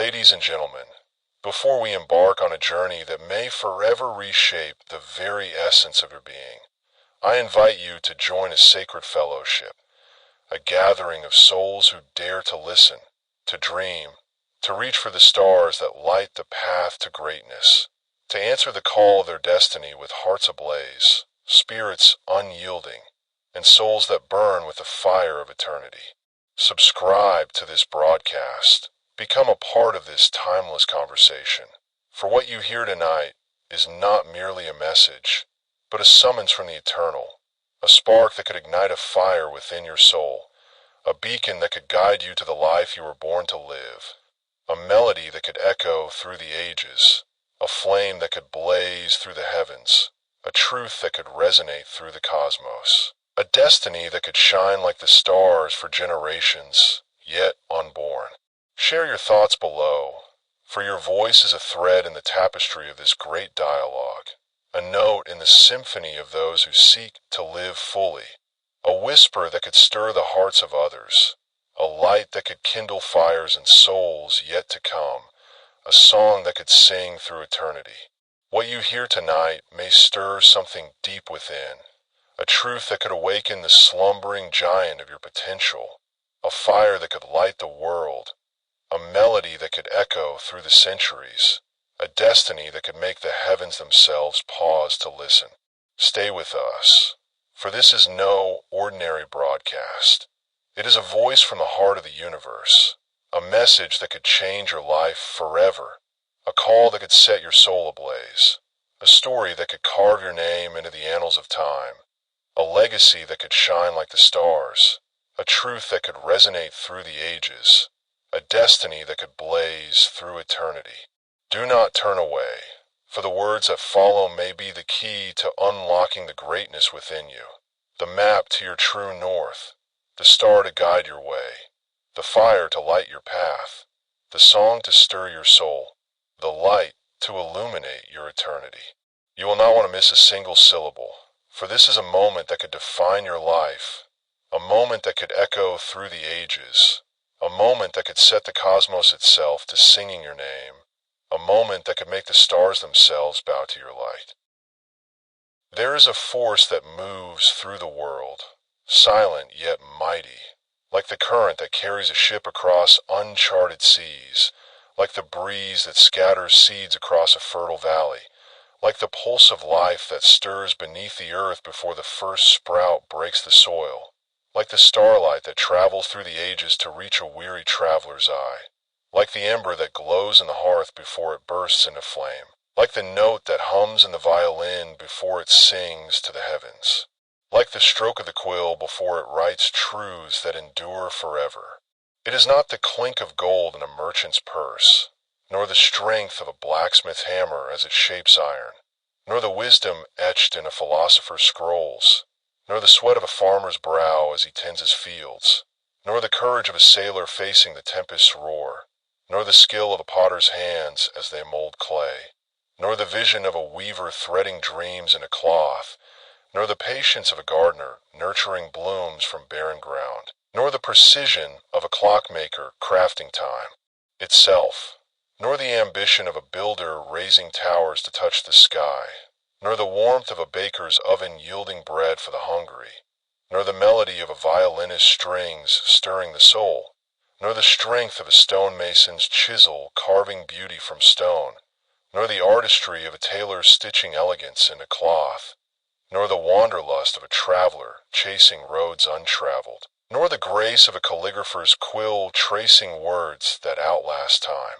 Ladies and gentlemen, before we embark on a journey that may forever reshape the very essence of your being, I invite you to join a sacred fellowship, a gathering of souls who dare to listen, to dream, to reach for the stars that light the path to greatness, to answer the call of their destiny with hearts ablaze, spirits unyielding, and souls that burn with the fire of eternity. Subscribe to this broadcast. Become a part of this timeless conversation. For what you hear tonight is not merely a message, but a summons from the eternal, a spark that could ignite a fire within your soul, a beacon that could guide you to the life you were born to live, a melody that could echo through the ages, a flame that could blaze through the heavens, a truth that could resonate through the cosmos, a destiny that could shine like the stars for generations, yet unborn. Share your thoughts below, for your voice is a thread in the tapestry of this great dialogue, a note in the symphony of those who seek to live fully, a whisper that could stir the hearts of others, a light that could kindle fires in souls yet to come, a song that could sing through eternity. What you hear tonight may stir something deep within, a truth that could awaken the slumbering giant of your potential, a fire that could light the world, a melody that could echo through the centuries, a destiny that could make the heavens themselves pause to listen. Stay with us, for this is no ordinary broadcast. It is a voice from the heart of the universe, a message that could change your life forever, a call that could set your soul ablaze, a story that could carve your name into the annals of time, a legacy that could shine like the stars, a truth that could resonate through the ages, a destiny that could blaze through eternity. Do not turn away, for the words that follow may be the key to unlocking the greatness within you, the map to your true north, the star to guide your way, the fire to light your path, the song to stir your soul, the light to illuminate your eternity. You will not want to miss a single syllable, for this is a moment that could define your life, a moment that could echo through the ages, a moment that could set the cosmos itself to singing your name, a moment that could make the stars themselves bow to your light. There is a force that moves through the world, silent yet mighty, like the current that carries a ship across uncharted seas, like the breeze that scatters seeds across a fertile valley, like the pulse of life that stirs beneath the earth before the first sprout breaks the soil, like the starlight that travels through the ages to reach a weary traveler's eye, like the ember that glows in the hearth before it bursts into flame, like the note that hums in the violin before it sings to the heavens, like the stroke of the quill before it writes truths that endure forever. It is not the clink of gold in a merchant's purse, nor the strength of a blacksmith's hammer as it shapes iron, nor the wisdom etched in a philosopher's scrolls, nor the sweat of a farmer's brow as he tends his fields, nor the courage of a sailor facing the tempest's roar, nor the skill of a potter's hands as they mold clay, nor the vision of a weaver threading dreams in a cloth, nor the patience of a gardener nurturing blooms from barren ground, nor the precision of a clockmaker crafting time itself, nor the ambition of a builder raising towers to touch the sky, nor the warmth of a baker's oven yielding bread for the hungry, nor the melody of a violinist's strings stirring the soul, nor the strength of a stonemason's chisel carving beauty from stone, nor the artistry of a tailor's stitching elegance into cloth, nor the wanderlust of a traveler chasing roads untraveled, nor the grace of a calligrapher's quill tracing words that outlast time.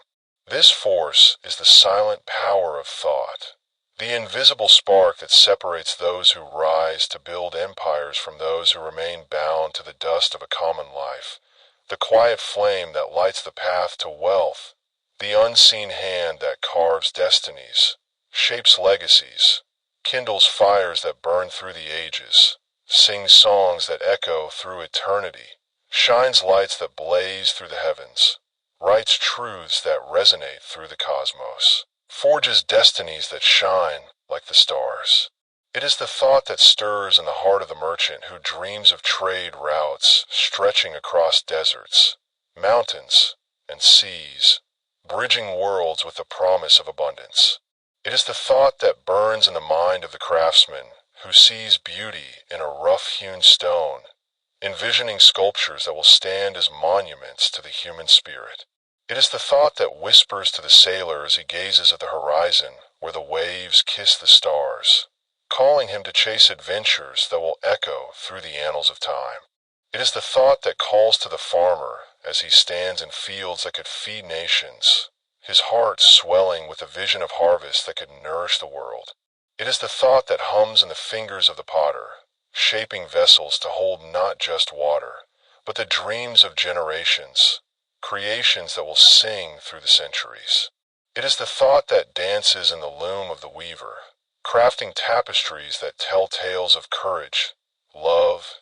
This force is the silent power of thought, the invisible spark that separates those who rise to build empires from those who remain bound to the dust of a common life, the quiet flame that lights the path to wealth, the unseen hand that carves destinies, shapes legacies, kindles fires that burn through the ages, sings songs that echo through eternity, shines lights that blaze through the heavens, writes truths that resonate through the cosmos, forges destinies that shine like the stars. It is the thought that stirs in the heart of the merchant who dreams of trade routes stretching across deserts, mountains, and seas, bridging worlds with the promise of abundance. It is the thought that burns in the mind of the craftsman who sees beauty in a rough-hewn stone, envisioning sculptures that will stand as monuments to the human spirit. It is the thought that whispers to the sailor as he gazes at the horizon where the waves kiss the stars, calling him to chase adventures that will echo through the annals of time. It is the thought that calls to the farmer as he stands in fields that could feed nations, his heart swelling with a vision of harvest that could nourish the world. It is the thought that hums in the fingers of the potter, shaping vessels to hold not just water, but the dreams of generations, creations that will sing through the centuries. It is the thought that dances in the loom of the weaver, crafting tapestries that tell tales of courage, love,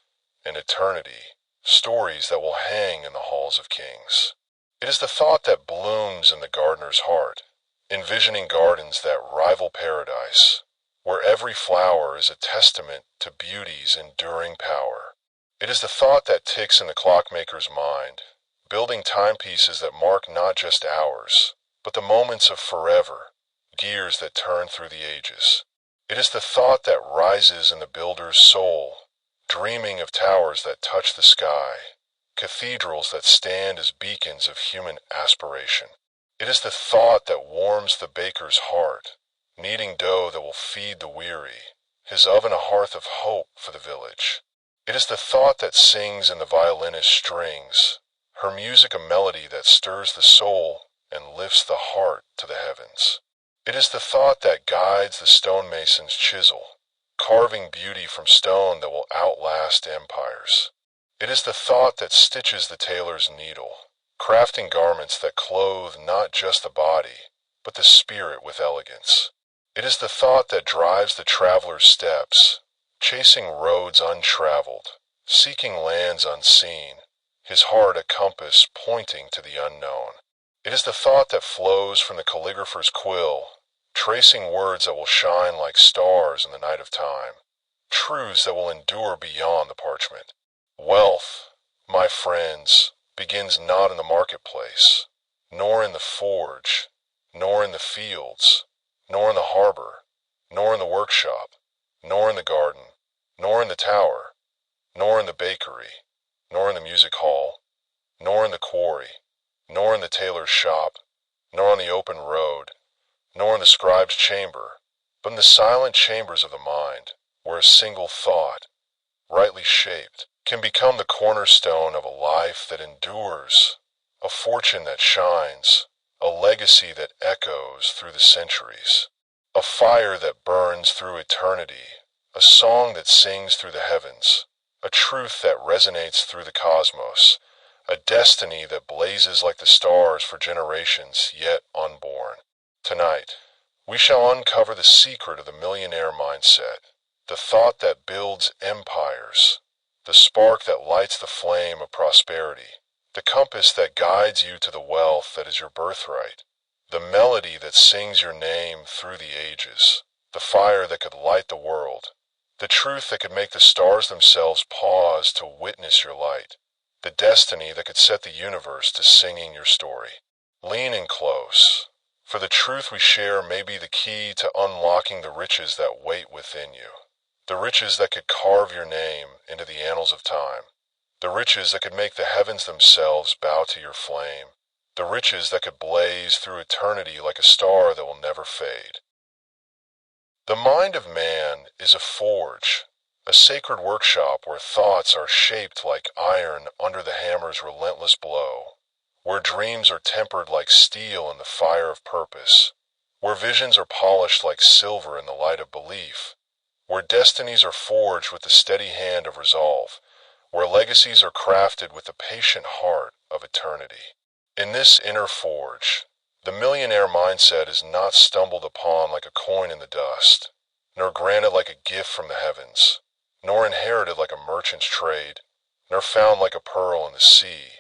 and eternity, stories that will hang in the halls of kings. It is the thought that blooms in the gardener's heart, envisioning gardens that rival paradise, where every flower is a testament to beauty's enduring power. It is the thought that ticks in the clockmaker's mind, building timepieces that mark not just hours, but the moments of forever, gears that turn through the ages. It is the thought that rises in the builder's soul, dreaming of towers that touch the sky, cathedrals that stand as beacons of human aspiration. It is the thought that warms the baker's heart, kneading dough that will feed the weary, his oven a hearth of hope for the village. It is the thought that sings in the violinist's strings, her music a melody that stirs the soul and lifts the heart to the heavens. It is the thought that guides the stonemason's chisel, carving beauty from stone that will outlast empires. It is the thought that stitches the tailor's needle, crafting garments that clothe not just the body, but the spirit with elegance. It is the thought that drives the traveler's steps, chasing roads untraveled, seeking lands unseen, his heart a compass pointing to the unknown. It is the thought that flows from the calligrapher's quill, tracing words that will shine like stars in the night of time, truths that will endure beyond the parchment. Wealth, my friends, begins not in the marketplace, nor in the forge, nor in the fields, nor in the harbor, nor in the workshop, nor in the garden, nor in the tower, nor in the bakery, nor in the music hall, nor in the quarry, nor in the tailor's shop, nor on the open road, nor in the scribe's chamber, but in the silent chambers of the mind, where a single thought, rightly shaped, can become the cornerstone of a life that endures, a fortune that shines, a legacy that echoes through the centuries, a fire that burns through eternity, a song that sings through the heavens, a truth that resonates through the cosmos, a destiny that blazes like the stars for generations yet unborn. Tonight, we shall uncover the secret of the millionaire mindset, the thought that builds empires, the spark that lights the flame of prosperity, the compass that guides you to the wealth that is your birthright, the melody that sings your name through the ages, the fire that could light the world, the truth that could make the stars themselves pause to witness your light, the destiny that could set the universe to singing your story. Lean in close, for the truth we share may be the key to unlocking the riches that wait within you. The riches that could carve your name into the annals of time. The riches that could make the heavens themselves bow to your flame. The riches that could blaze through eternity like a star that will never fade. The mind of man is a forge, a sacred workshop where thoughts are shaped like iron under the hammer's relentless blow, where dreams are tempered like steel in the fire of purpose, where visions are polished like silver in the light of belief, where destinies are forged with the steady hand of resolve, where legacies are crafted with the patient heart of eternity. In this inner forge, the millionaire mindset is not stumbled upon like a coin in the dust, nor granted like a gift from the heavens, nor inherited like a merchant's trade, nor found like a pearl in the sea.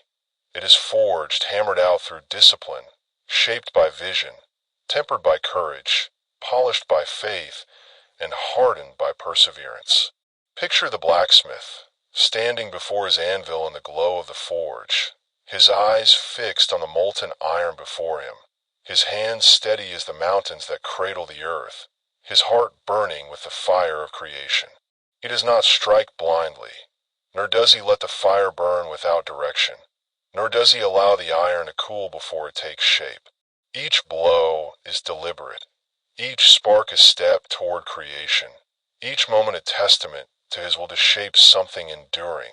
It is forged, hammered out through discipline, shaped by vision, tempered by courage, polished by faith, and hardened by perseverance. Picture the blacksmith, standing before his anvil in the glow of the forge, his eyes fixed on the molten iron before him, his hands steady as the mountains that cradle the earth, his heart burning with the fire of creation. He does not strike blindly, nor does he let the fire burn without direction, nor does he allow the iron to cool before it takes shape. Each blow is deliberate, each spark a step toward creation, each moment a testament to his will to shape something enduring,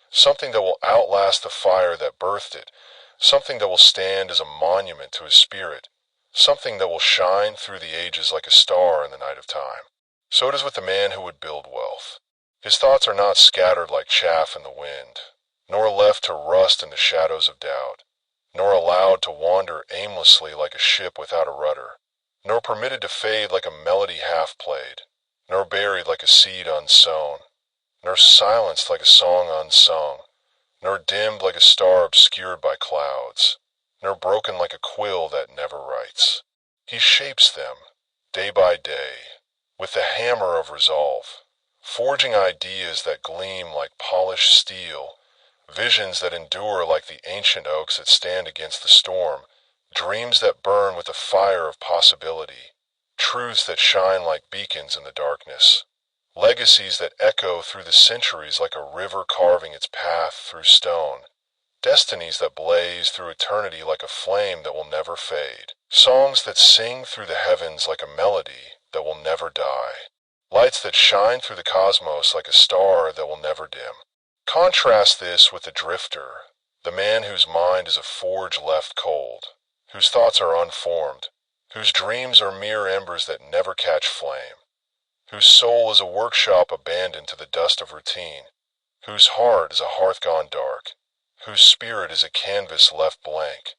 something that will outlast the fire that birthed it, something that will stand as a monument to his spirit, something that will shine through the ages like a star in the night of time. So it is with the man who would build wealth. His thoughts are not scattered like chaff in the wind, nor left to rust in the shadows of doubt, nor allowed to wander aimlessly like a ship without a rudder, nor permitted to fade like a melody half played, nor buried like a seed unsown, nor silenced like a song unsung, nor dimmed like a star obscured by clouds, nor broken like a quill that never writes. He shapes them, day by day, with the hammer of resolve, forging ideas that gleam like polished steel, visions that endure like the ancient oaks that stand against the storm, dreams that burn with the fire of possibility, truths that shine like beacons in the darkness, legacies that echo through the centuries like a river carving its path through stone, destinies that blaze through eternity like a flame that will never fade, songs that sing through the heavens like a melody that will never die, lights that shine through the cosmos like a star that will never dim. Contrast this with the drifter, the man whose mind is a forge left cold, whose thoughts are unformed, whose dreams are mere embers that never catch flame, whose soul is a workshop abandoned to the dust of routine, whose heart is a hearth gone dark, whose spirit is a canvas left blank,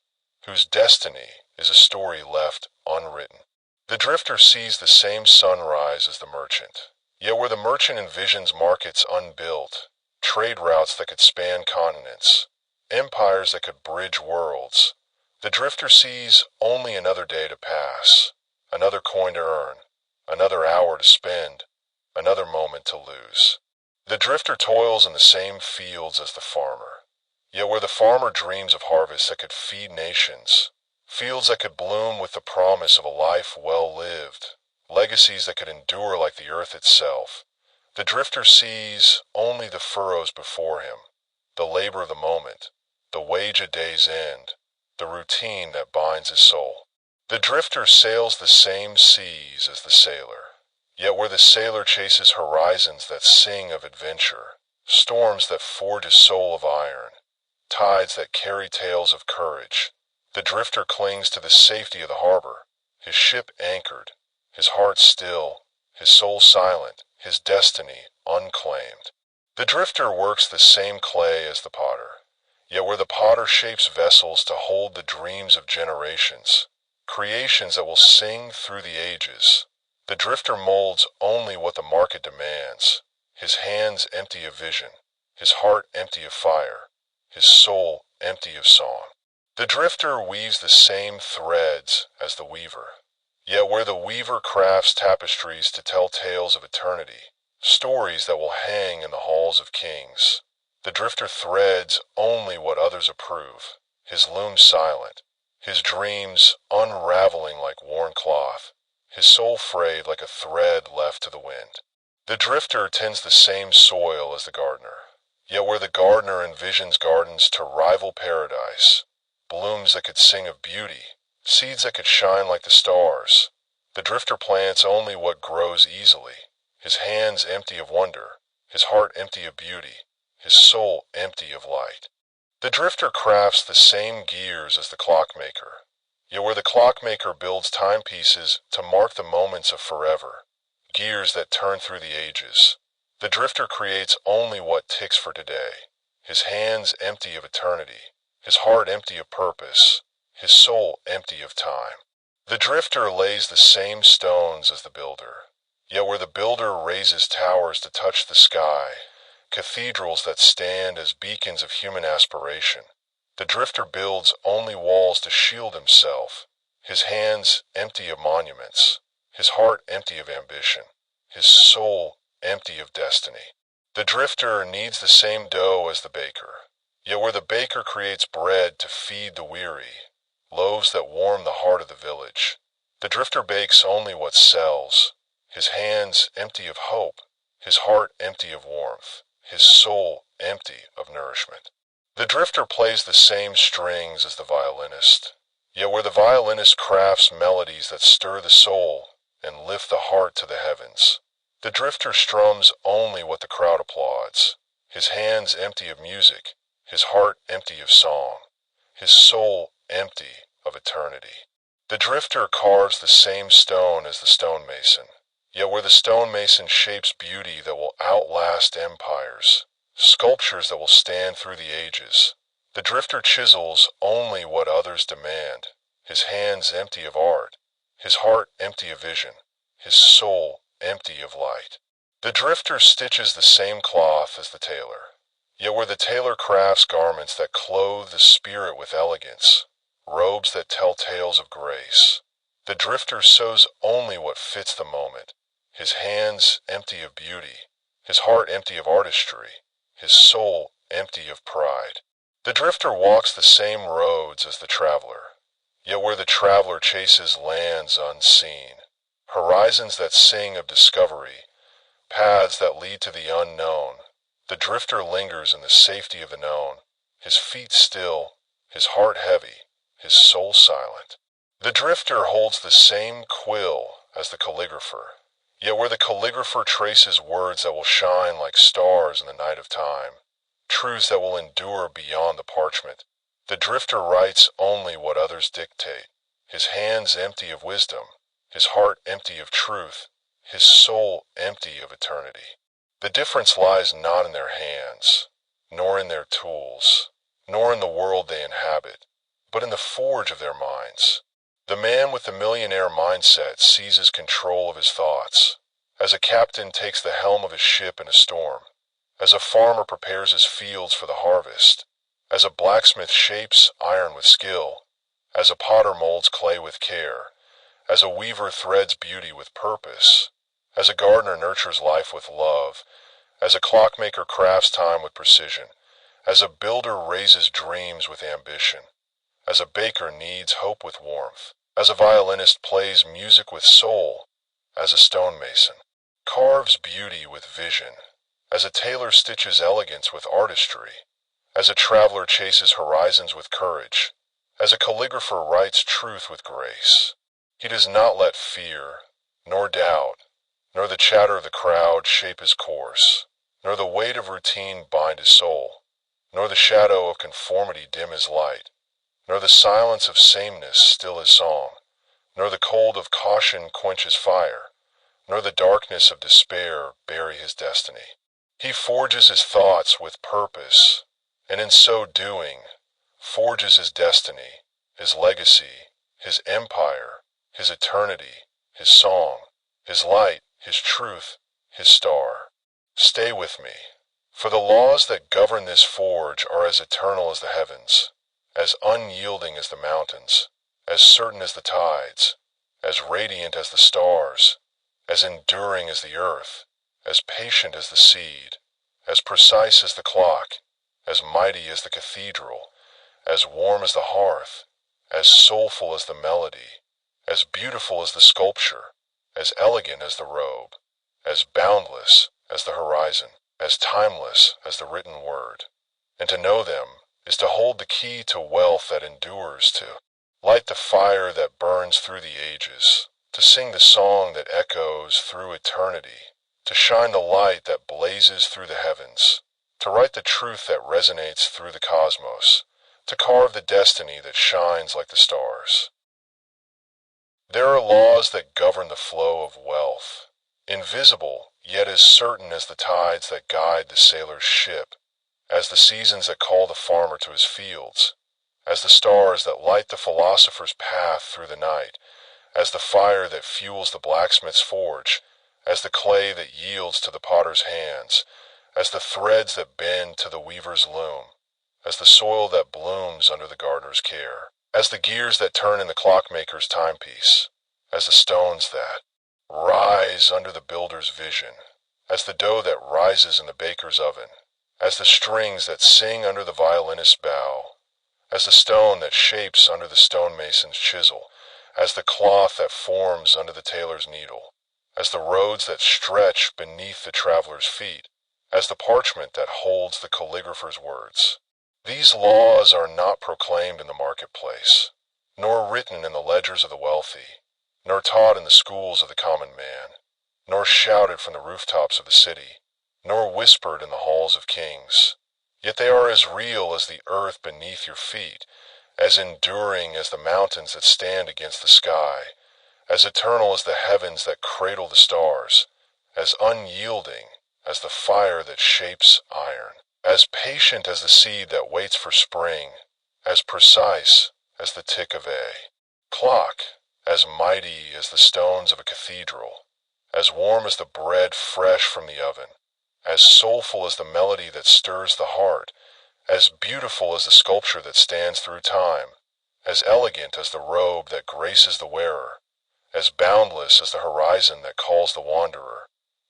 whose destiny is a story left unwritten. The drifter sees the same sunrise as the merchant, yet where the merchant envisions markets unbuilt, trade routes that could span continents, empires that could bridge worlds, the drifter sees only another day to pass, another coin to earn, another hour to spend, another moment to lose. The drifter toils in the same fields as the farmer, yet where the farmer dreams of harvests that could feed nations, fields that could bloom with the promise of a life well lived, legacies that could endure like the earth itself, the drifter sees only the furrows before him, the labor of the moment, the wage a day's end, the routine that binds his soul. The drifter sails the same seas as the sailor, yet where the sailor chases horizons that sing of adventure, storms that forge his soul of iron, tides that carry tales of courage, the drifter clings to the safety of the harbor, his ship anchored, his heart still, his soul silent, his destiny unclaimed. The drifter works the same clay as the potter, yet where the potter shapes vessels to hold the dreams of generations, creations that will sing through the ages, the drifter molds only what the market demands, his hands empty of vision, his heart empty of fire, his soul empty of song. The drifter weaves the same threads as the weaver, yet where the weaver crafts tapestries to tell tales of eternity, stories that will hang in the halls of kings, the drifter threads only what others approve, his loom silent, his dreams unraveling like worn cloth, his soul frayed like a thread left to the wind. The drifter tends the same soil as the gardener, yet where the gardener envisions gardens to rival paradise, blooms that could sing of beauty, seeds that could shine like the stars, the drifter plants only what grows easily, his hands empty of wonder, his heart empty of beauty, his soul empty of light. The drifter crafts the same gears as the clockmaker, yet where the clockmaker builds timepieces to mark the moments of forever, gears that turn through the ages, the drifter creates only what ticks for today, his hands empty of eternity, his heart empty of purpose, his soul empty of time. The drifter lays the same stones as the builder, yet where the builder raises towers to touch the sky, cathedrals that stand as beacons of human aspiration, the drifter builds only walls to shield himself, his hands empty of monuments, his heart empty of ambition, his soul empty of destiny. The drifter needs the same dough as the baker, yet where the baker creates bread to feed the weary, loaves that warm the heart of the village. The drifter bakes only what sells, his hands empty of hope, his heart empty of warmth, his soul empty of nourishment. The drifter plays the same strings as the violinist, yet where the violinist crafts melodies that stir the soul and lift the heart to the heavens, the drifter strums only what the crowd applauds, his hands empty of music, his heart empty of song, his soul empty of eternity. The drifter carves the same stone as the stonemason, yet where the stonemason shapes beauty that will outlast empires, sculptures that will stand through the ages, the drifter chisels only what others demand, his hands empty of art, his heart empty of vision, his soul empty of light. The drifter stitches the same cloth as the tailor, yet where the tailor crafts garments that clothe the spirit with elegance, robes that tell tales of grace, the drifter sews only what fits the moment, his hands empty of beauty, his heart empty of artistry, his soul empty of pride. The drifter walks the same roads as the traveler, yet where the traveler chases lands unseen, horizons that sing of discovery, paths that lead to the unknown, the drifter lingers in the safety of the known, his feet still, his heart heavy, his soul silent. The drifter holds the same quill as the calligrapher, yet where the calligrapher traces words that will shine like stars in the night of time, truths that will endure beyond the parchment, the drifter writes only what others dictate, his hands empty of wisdom, his heart empty of truth, his soul empty of eternity. The difference lies not in their hands, nor in their tools, nor in the world they inhabit, but in the forge of their minds. The man with the millionaire mindset seizes control of his thoughts, as a captain takes the helm of his ship in a storm, as a farmer prepares his fields for the harvest, as a blacksmith shapes iron with skill, as a potter molds clay with care, as a weaver threads beauty with purpose, as a gardener nurtures life with love, as a clockmaker crafts time with precision, as a builder raises dreams with ambition, as a baker kneads hope with warmth, as a violinist plays music with soul, as a stonemason carves beauty with vision, as a tailor stitches elegance with artistry, as a traveler chases horizons with courage, as a calligrapher writes truth with grace. He does not let fear, nor doubt, nor the chatter of the crowd shape his course, nor the weight of routine bind his soul, nor the shadow of conformity dim his light, nor the silence of sameness still his song, nor the cold of caution quench his fire, nor the darkness of despair bury his destiny. He forges his thoughts with purpose, and in so doing, forges his destiny, his legacy, his empire, his eternity, his song, his light, his truth, his star. Stay with me, for the laws that govern this forge are as eternal as the heavens, as unyielding as the mountains, as certain as the tides, as radiant as the stars, as enduring as the earth, as patient as the seed, as precise as the clock, as mighty as the cathedral, as warm as the hearth, as soulful as the melody, as beautiful as the sculpture, as elegant as the robe, as boundless as the horizon, as timeless as the written word. And to know them is to hold the key to wealth that endures, to light the fire that burns through the ages, to sing the song that echoes through eternity, to shine the light that blazes through the heavens, to write the truth that resonates through the cosmos, to carve the destiny that shines like the stars. There are laws that govern the flow of wealth, invisible yet as certain as the tides that guide the sailor's ship, as the seasons that call the farmer to his fields, as the stars that light the philosopher's path through the night, as the fire that fuels the blacksmith's forge, as the clay that yields to the potter's hands, as the threads that bend to the weaver's loom, as the soil that blooms under the gardener's care, as the gears that turn in the clockmaker's timepiece, as the stones that rise under the builder's vision, as the dough that rises in the baker's oven, as the strings that sing under the violinist's bow, as the stone that shapes under the stonemason's chisel, as the cloth that forms under the tailor's needle, as the roads that stretch beneath the traveler's feet, as the parchment that holds the calligrapher's words. These laws are not proclaimed in the marketplace, nor written in the ledgers of the wealthy, nor taught in the schools of the common man, nor shouted from the rooftops of the city, nor whispered in the halls of kings. Yet they are as real as the earth beneath your feet, as enduring as the mountains that stand against the sky, as eternal as the heavens that cradle the stars, as unyielding as the fire that shapes iron, as patient as the seed that waits for spring, as precise as the tick of a clock, as mighty as the stones of a cathedral, as warm as the bread fresh from the oven, as soulful as the melody that stirs the heart, as beautiful as the sculpture that stands through time, as elegant as the robe that graces the wearer, as boundless as the horizon that calls the wanderer,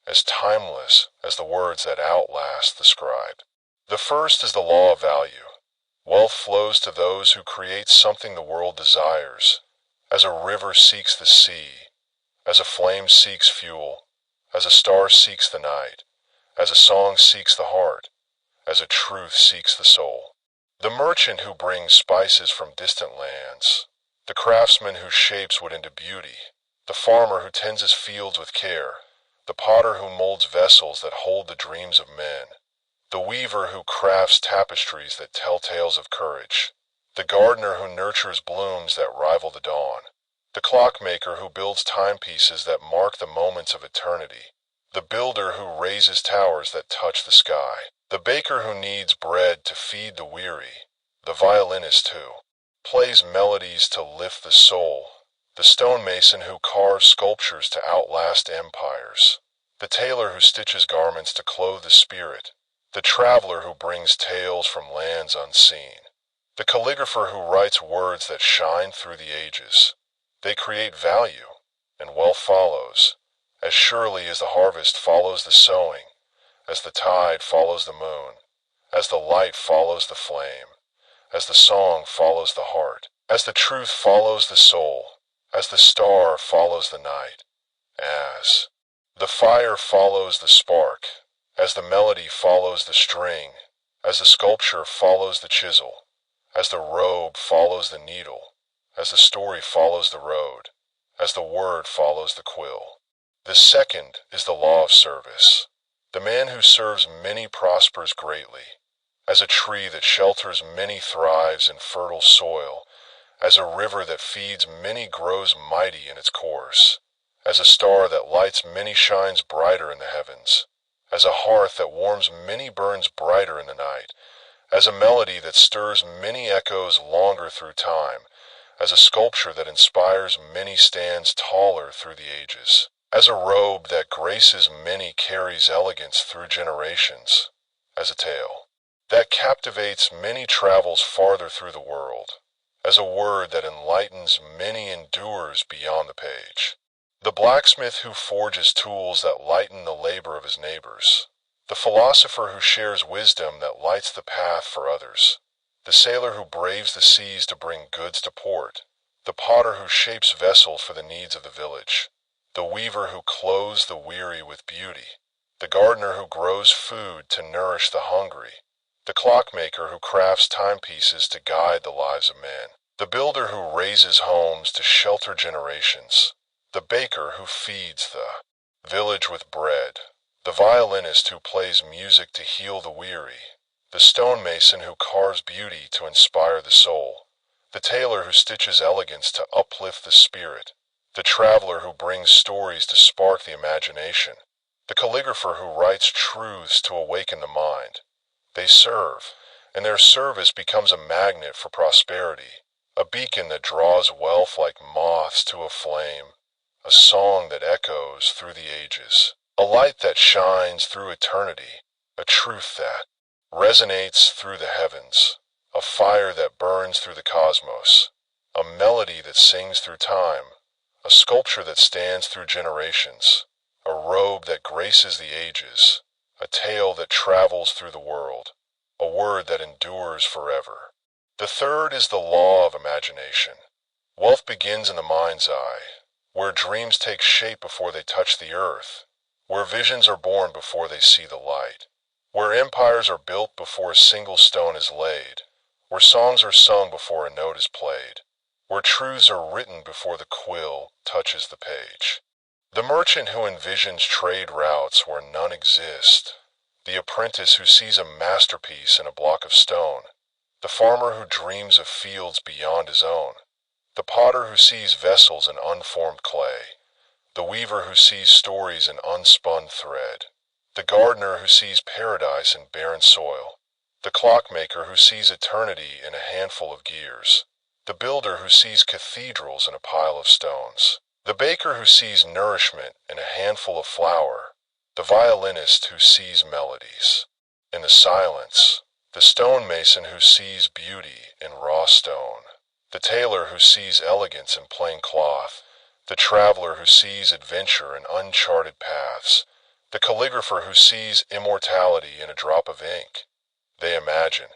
as timeless as the words that outlast the scribe. The first is the law of value. Wealth flows to those who create something the world desires, as a river seeks the sea, as a flame seeks fuel, as a star seeks the night, as a song seeks the heart, as a truth seeks the soul. The merchant who brings spices from distant lands, the craftsman who shapes wood into beauty, the farmer who tends his fields with care, the potter who molds vessels that hold the dreams of men, the weaver who crafts tapestries that tell tales of courage, the gardener who nurtures blooms that rival the dawn, the clockmaker who builds timepieces that mark the moments of eternity, the builder who raises towers that touch the sky, the baker who kneads bread to feed the weary, the violinist who plays melodies to lift the soul, the stonemason who carves sculptures to outlast empires, the tailor who stitches garments to clothe the spirit, the traveler who brings tales from lands unseen, the calligrapher who writes words that shine through the ages. They create value, and wealth follows, as surely as the harvest follows the sowing, as the tide follows the moon, as the light follows the flame, as the song follows the heart, as the truth follows the soul, as the star follows the night, as the fire follows the spark, as the melody follows the string, as the sculpture follows the chisel, as the robe follows the needle, as the story follows the road, as the word follows the quill. The second is the law of service. The man who serves many prospers greatly. As a tree that shelters many thrives in fertile soil, as a river that feeds many grows mighty in its course, as a star that lights many shines brighter in the heavens, as a hearth that warms many burns brighter in the night, as a melody that stirs many echoes longer through time, as a sculpture that inspires many stands taller through the ages, as a robe that graces many carries elegance through generations, as a tale that captivates many travels farther through the world, as a word that enlightens many endures beyond the page. The blacksmith who forges tools that lighten the labor of his neighbors, the philosopher who shares wisdom that lights the path for others, the sailor who braves the seas to bring goods to port, the potter who shapes vessels for the needs of the village, the weaver who clothes the weary with beauty, the gardener who grows food to nourish the hungry, the clockmaker who crafts timepieces to guide the lives of men, the builder who raises homes to shelter generations, the baker who feeds the village with bread, the violinist who plays music to heal the weary, the stonemason who carves beauty to inspire the soul, the tailor who stitches elegance to uplift the spirit, the traveler who brings stories to spark the imagination, the calligrapher who writes truths to awaken the mind. They serve, and their service becomes a magnet for prosperity, a beacon that draws wealth like moths to a flame, a song that echoes through the ages, a light that shines through eternity, a truth that resonates through the heavens, a fire that burns through the cosmos, a melody that sings through time, a sculpture that stands through generations, a robe that graces the ages, a tale that travels through the world, a word that endures forever. The third is the law of imagination. Wealth begins in the mind's eye, where dreams take shape before they touch the earth, where visions are born before they see the light, where empires are built before a single stone is laid, where songs are sung before a note is played, where truths are written before the quill touches the page. The merchant who envisions trade routes where none exist, the apprentice who sees a masterpiece in a block of stone, the farmer who dreams of fields beyond his own, the potter who sees vessels in unformed clay, the weaver who sees stories in unspun thread, the gardener who sees paradise in barren soil, the clockmaker who sees eternity in a handful of gears, the builder who sees cathedrals in a pile of stones, the baker who sees nourishment in a handful of flour, the violinist who sees melodies in the silence, the stonemason who sees beauty in raw stone, the tailor who sees elegance in plain cloth, the traveler who sees adventure in uncharted paths, the calligrapher who sees immortality in a drop of ink. They imagine,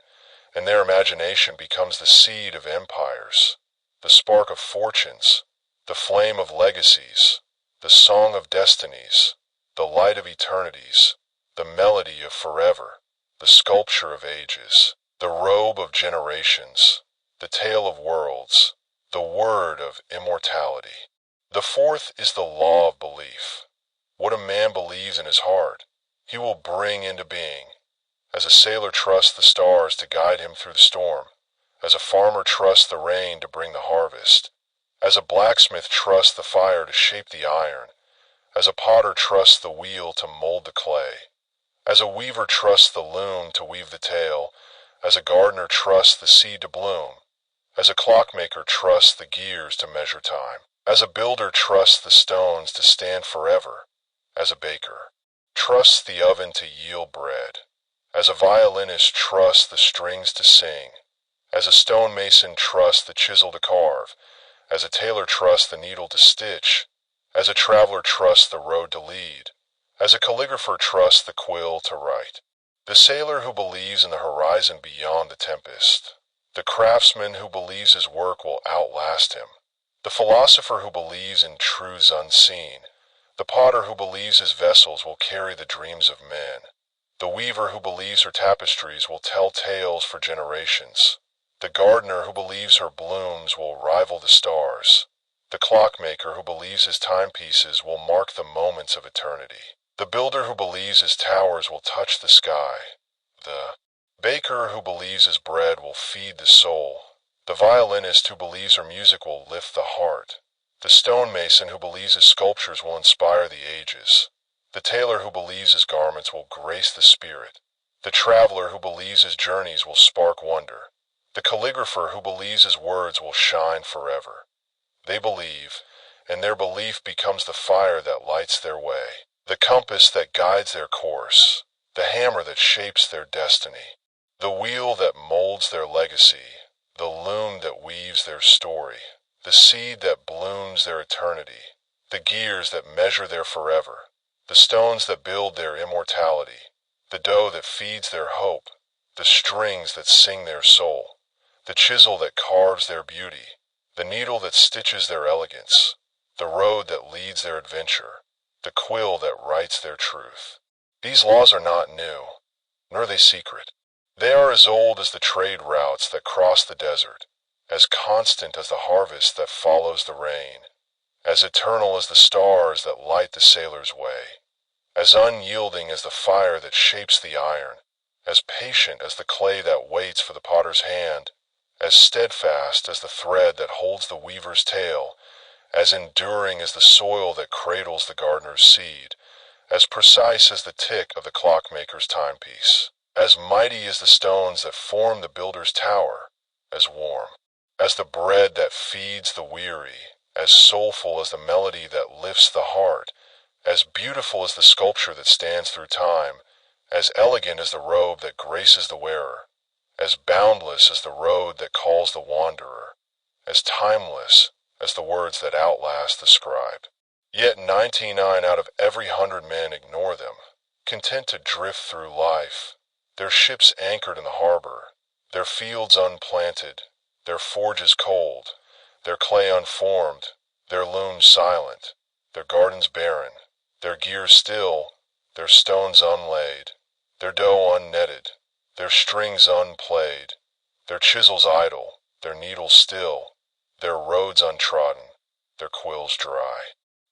and their imagination becomes the seed of empires, the spark of fortunes, the flame of legacies, the song of destinies, the light of eternities, the melody of forever, the sculpture of ages, the robe of generations, the tale of worlds, the word of immortality. The fourth is the law of belief. What a man believes in his heart, he will bring into being. As a sailor trusts the stars to guide him through the storm, as a farmer trusts the rain to bring the harvest, as a blacksmith trusts the fire to shape the iron, as a potter trusts the wheel to mold the clay, as a weaver trusts the loom to weave the tale, as a gardener trusts the seed to bloom, as a clockmaker trusts the gears to measure time, as a builder trusts the stones to stand forever, as a baker trusts the oven to yield bread, as a violinist trusts the strings to sing, as a stonemason trusts the chisel to carve, as a tailor trusts the needle to stitch, as a traveler trusts the road to lead, as a calligrapher trusts the quill to write. The sailor who believes in the horizon beyond the tempest, the craftsman who believes his work will outlast him, the philosopher who believes in truths unseen, the potter who believes his vessels will carry the dreams of men, the weaver who believes her tapestries will tell tales for generations, the gardener who believes her blooms will rival the stars, the clockmaker who believes his timepieces will mark the moments of eternity, the builder who believes his towers will touch the sky, the baker who believes his bread will feed the soul, the violinist who believes her music will lift the heart, the stonemason who believes his sculptures will inspire the ages, the tailor who believes his garments will grace the spirit, the traveler who believes his journeys will spark wonder, the calligrapher who believes his words will shine forever. They believe, and their belief becomes the fire that lights their way, the compass that guides their course, the hammer that shapes their destiny, the wheel that molds their legacy, the loom that weaves their story, the seed that blooms their eternity, the gears that measure their forever, the stones that build their immortality, the dough that feeds their hope, the strings that sing their soul, the chisel that carves their beauty, the needle that stitches their elegance, the road that leads their adventure, the quill that writes their truth. These laws are not new, nor are they secret. They are as old as the trade routes that cross the desert, as constant as the harvest that follows the rain, as eternal as the stars that light the sailor's way, as unyielding as the fire that shapes the iron, as patient as the clay that waits for the potter's hand, as steadfast as the thread that holds the weaver's tale, as enduring as the soil that cradles the gardener's seed, as precise as the tick of the clockmaker's timepiece, as mighty as the stones that form the builder's tower, as warm as the bread that feeds the weary, as soulful as the melody that lifts the heart, as beautiful as the sculpture that stands through time, as elegant as the robe that graces the wearer, as boundless as the road that calls the wanderer, as timeless as the words that outlast the scribe. Yet 99 out of every 100 men ignore them, content to drift through life, their ships anchored in the harbor, their fields unplanted, their forges cold, their clay unformed, their looms silent, their gardens barren, their gears still, their stones unlaid, their dough unnetted, their strings unplayed, their chisels idle, their needles still, their roads untrodden, their quills dry.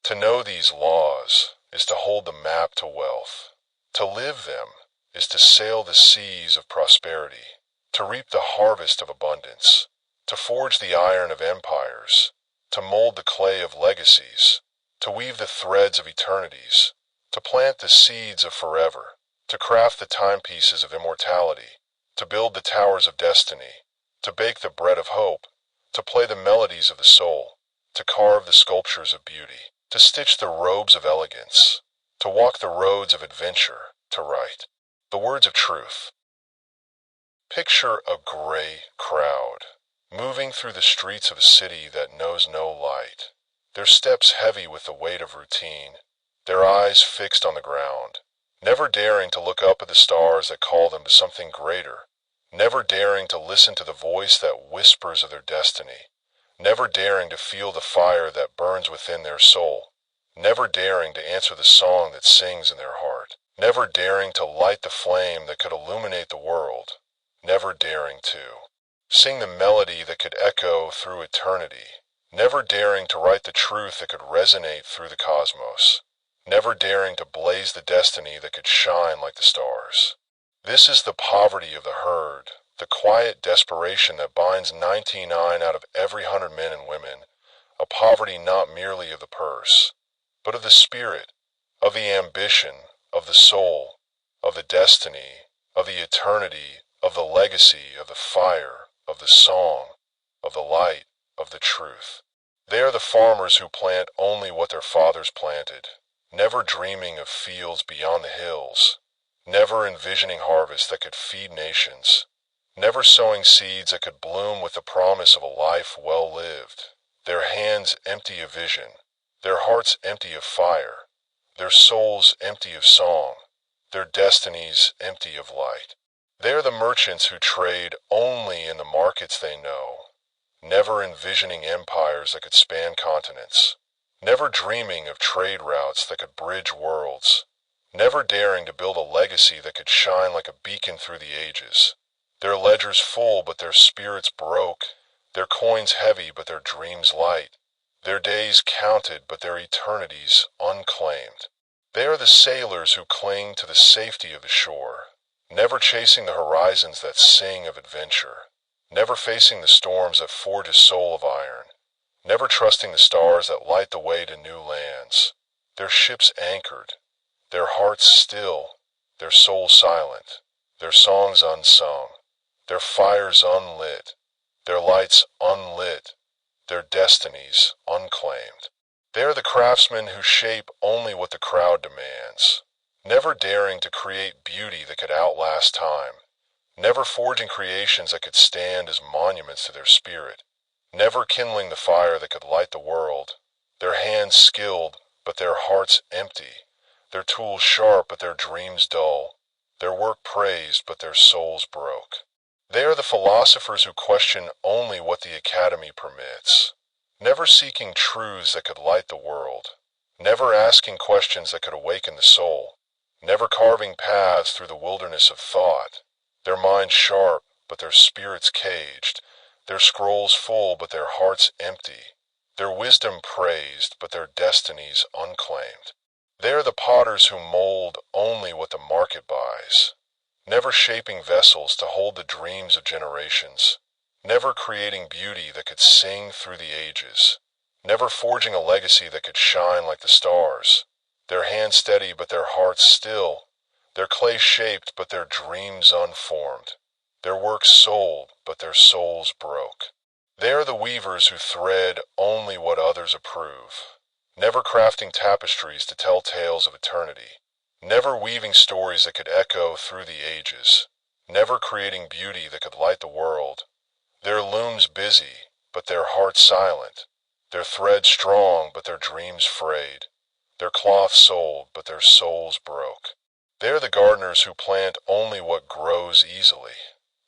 To know these laws is to hold the map to wealth. To live them is to sail the seas of prosperity, to reap the harvest of abundance, to forge the iron of empires, to mold the clay of legacies, to weave the threads of eternities, to plant the seeds of forever, to craft the timepieces of immortality, to build the towers of destiny, to bake the bread of hope, to play the melodies of the soul, to carve the sculptures of beauty, to stitch the robes of elegance, to walk the roads of adventure, to write the words of truth. Picture a gray crowd, moving through the streets of a city that knows no light, their steps heavy with the weight of routine, their eyes fixed on the ground, never daring to look up at the stars that call them to something greater, never daring to listen to the voice that whispers of their destiny, never daring to feel the fire that burns within their soul, never daring to answer the song that sings in their heart, never daring to light the flame that could illuminate the world, never daring to sing the melody that could echo through eternity, never daring to write the truth that could resonate through the cosmos, never daring to blaze the destiny that could shine like the stars. This is the poverty of the herd, the quiet desperation that binds 99 out of every 100 men and women, a poverty not merely of the purse, but of the spirit, of the ambition, of the soul, of the destiny, of the eternity, of the legacy, of the fire, of the song, of the light, of the truth. They are the farmers who plant only what their fathers planted, never dreaming of fields beyond the hills, never envisioning harvests that could feed nations, never sowing seeds that could bloom with the promise of a life well lived, their hands empty of vision, their hearts empty of fire, their souls empty of song, their destinies empty of light. They are the merchants who trade only in the markets they know, never envisioning empires that could span continents, never dreaming of trade routes that could bridge worlds, never daring to build a legacy that could shine like a beacon through the ages. Their ledgers full but their spirits broke, their coins heavy but their dreams light, their days counted but their eternities unclaimed. They are the sailors who cling to the safety of the shore, never chasing the horizons that sing of adventure, never facing the storms that forge a soul of iron, never trusting the stars that light the way to new lands. Their ships anchored, their hearts still, their souls silent, their songs unsung, their fires unlit, their lights unlit, their destinies unclaimed. They are the craftsmen who shape only what the crowd demands, never daring to create beauty that could outlast time, never forging creations that could stand as monuments to their spirit, never kindling the fire that could light the world, their hands skilled but their hearts empty, their tools sharp but their dreams dull, their work praised but their souls broke. They are the philosophers who question only what the academy permits, never seeking truths that could light the world, never asking questions that could awaken the soul, never carving paths through the wilderness of thought, their minds sharp but their spirits caged, their scrolls full but their hearts empty, their wisdom praised but their destinies unclaimed. They are the potters who mold only what the market buys, never shaping vessels to hold the dreams of generations, never creating beauty that could sing through the ages, never forging a legacy that could shine like the stars, their hands steady but their hearts still, their clay shaped but their dreams unformed, their work sold but their souls broke. They are the weavers who thread only what others approve, never crafting tapestries to tell tales of eternity, never weaving stories that could echo through the ages, never creating beauty that could light the world. Their looms busy, but their hearts silent, their threads strong, but their dreams frayed, their cloth sold, but their souls broke. They are the gardeners who plant only what grows easily,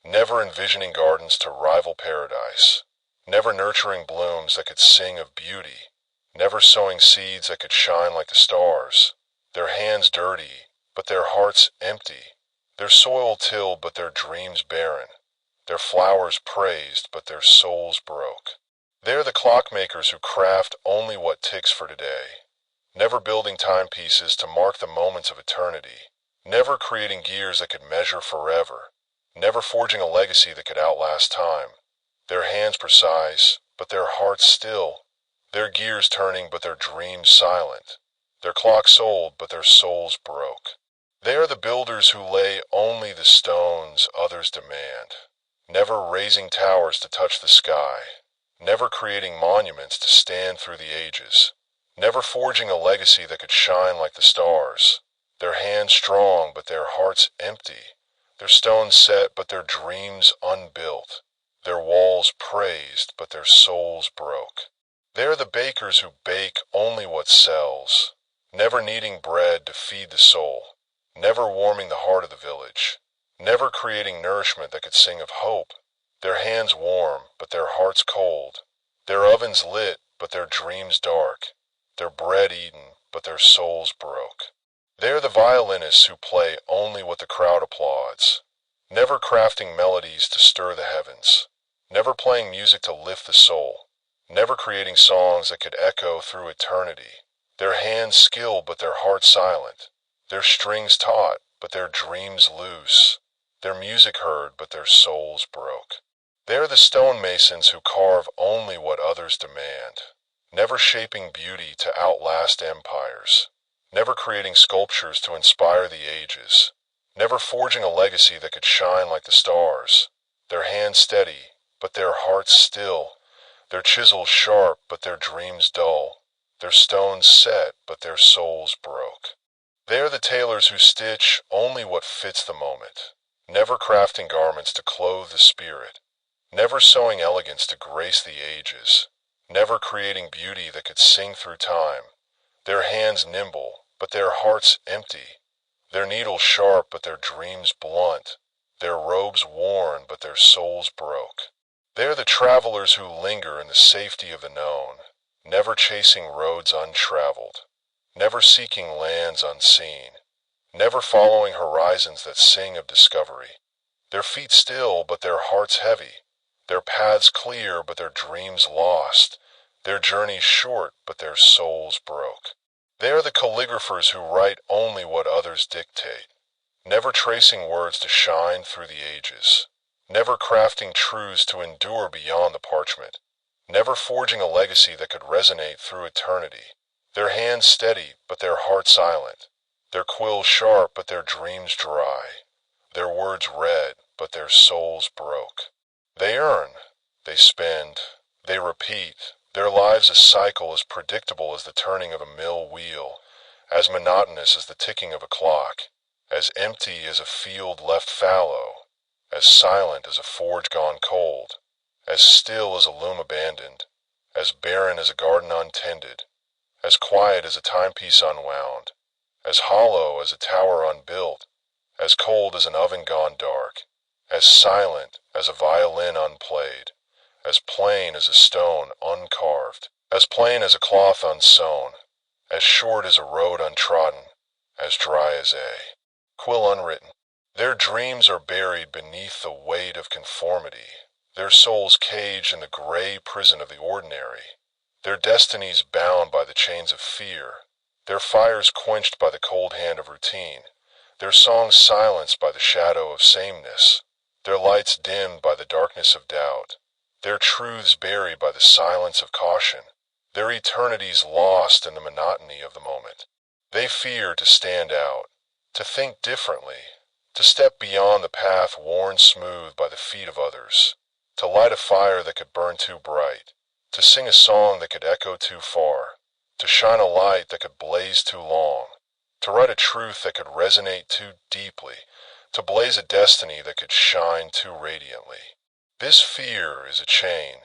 never envisioning gardens to rival paradise, never nurturing blooms that could sing of beauty, never sowing seeds that could shine like the stars, their hands dirty, but their hearts empty, their soil tilled but their dreams barren, their flowers praised but their souls broke. They are the clockmakers who craft only what ticks for today, never building timepieces to mark the moments of eternity, never creating gears that could measure forever, never forging a legacy that could outlast time. Their hands precise, but their hearts still, their gears turning but their dreams silent, their clocks old but their souls broke. They are the builders who lay only the stones others demand, never raising towers to touch the sky, never creating monuments to stand through the ages, never forging a legacy that could shine like the stars, their hands strong but their hearts empty, their stones set but their dreams unbuilt, their walls praised but their souls broke. They are the bakers who bake only what sells, never needing bread to feed the soul, never warming the heart of the village, never creating nourishment that could sing of hope, their hands warm but their hearts cold, their ovens lit but their dreams dark, their bread eaten but their souls broke. They are the violinists who play only what the crowd applauds, never crafting melodies to stir the heavens, never playing music to lift the soul, never creating songs that could echo through eternity, their hands skilled but their hearts silent, their strings taut but their dreams loose, their music heard but their souls broke. They are the stonemasons who carve only what others demand, never shaping beauty to outlast empires, never creating sculptures to inspire the ages, never forging a legacy that could shine like the stars, their hands steady but their hearts still, their chisels sharp but their dreams dull, their stones set but their souls broke. They are the tailors who stitch only what fits the moment, never crafting garments to clothe the spirit, never sewing elegance to grace the ages, never creating beauty that could sing through time, their hands nimble but their hearts empty, their needles sharp but their dreams blunt, their robes worn but their souls broke. They are the travelers who linger in the safety of the known, never chasing roads untraveled, never seeking lands unseen, never following horizons that sing of discovery, their feet still but their hearts heavy, their paths clear but their dreams lost, their journeys short but their souls broke. They are the calligraphers who write only what others dictate, never tracing words to shine through the ages, never crafting truths to endure beyond the parchment, never forging a legacy that could resonate through eternity, their hands steady but their hearts silent, their quills sharp but their dreams dry, their words read but their souls broke. They earn, they spend, they repeat, their lives a cycle as predictable as the turning of a mill wheel, as monotonous as the ticking of a clock, as empty as a field left fallow, as silent as a forge gone cold, as still as a loom abandoned, as barren as a garden untended, as quiet as a timepiece unwound, as hollow as a tower unbuilt, as cold as an oven gone dark, as silent as a violin unplayed, as plain as a stone uncarved, as plain as a cloth unsewn, as short as a road untrodden, as dry as a quill unwritten. Their dreams are buried beneath the weight of conformity, their souls caged in the gray prison of the ordinary, their destinies bound by the chains of fear, their fires quenched by the cold hand of routine, their songs silenced by the shadow of sameness, their lights dimmed by the darkness of doubt, their truths buried by the silence of caution, their eternities lost in the monotony of the moment. They fear to stand out, to think differently, to step beyond the path worn smooth by the feet of others, to light a fire that could burn too bright, to sing a song that could echo too far, to shine a light that could blaze too long, to write a truth that could resonate too deeply, to blaze a destiny that could shine too radiantly. This fear is a chain,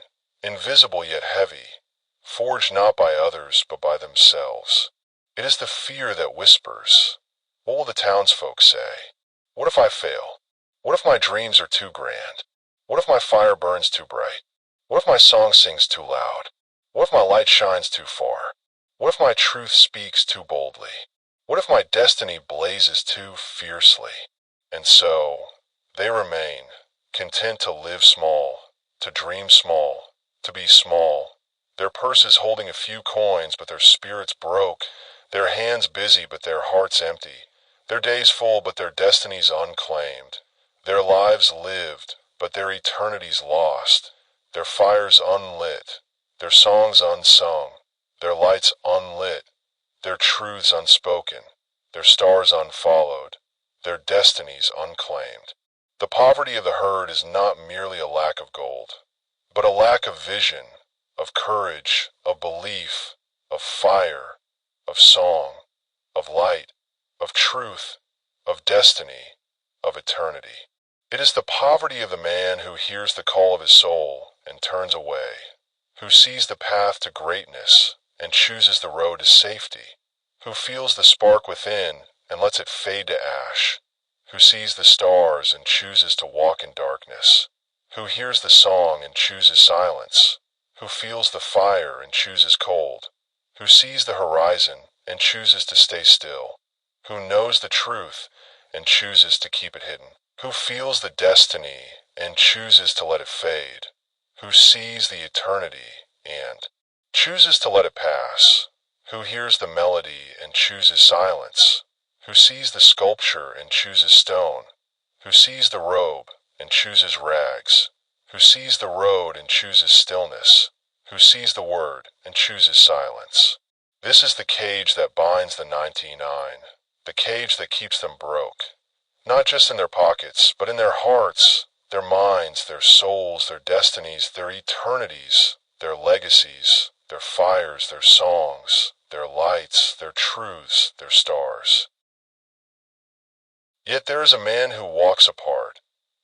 invisible yet heavy, forged not by others but by themselves. It is the fear that whispers, "What will the townsfolk say? What if I fail? What if my dreams are too grand? What if my fire burns too bright? What if my song sings too loud? What if my light shines too far? What if my truth speaks too boldly? What if my destiny blazes too fiercely? And so, they remain, content to live small, to dream small, to be small. Their purses holding a few coins, but their spirits broke. Their hands busy, but their hearts empty. Their days full, but their destinies unclaimed. Their lives lived, but their eternities lost. Their fires unlit, their songs unsung, their lights unlit, their truths unspoken, their stars unfollowed, their destinies unclaimed. The poverty of the herd is not merely a lack of gold, but a lack of vision, of courage, of belief, of fire, of song, of light, of truth, of destiny, of eternity. It is the poverty of the man who hears the call of his soul and turns away, who sees the path to greatness and chooses the road to safety, who feels the spark within and lets it fade to ash, who sees the stars and chooses to walk in darkness, who hears the song and chooses silence, who feels the fire and chooses cold, who sees the horizon and chooses to stay still, who knows the truth and chooses to keep it hidden, who feels the destiny and chooses to let it fade, who sees the eternity and chooses to let it pass, who hears the melody and chooses silence, who sees the sculpture and chooses stone, who sees the robe and chooses rags, who sees the road and chooses stillness, who sees the word and chooses silence. This is the cage that binds the 99, the cage that keeps them broke, not just in their pockets, but in their hearts, their minds, their souls, their destinies, their eternities, their legacies, their fires, their songs, their lights, their truths, their stars. Yet there is a man who walks apart,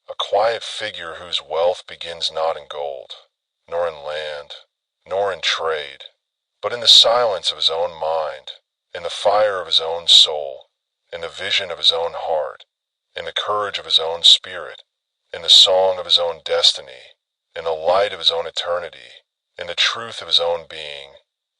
a quiet figure whose wealth begins not in gold, nor in land, nor in trade, but in the silence of his own mind, in the fire of his own soul, in the vision of his own heart, in the courage of his own spirit, in the song of his own destiny, in the light of his own eternity, in the truth of his own being,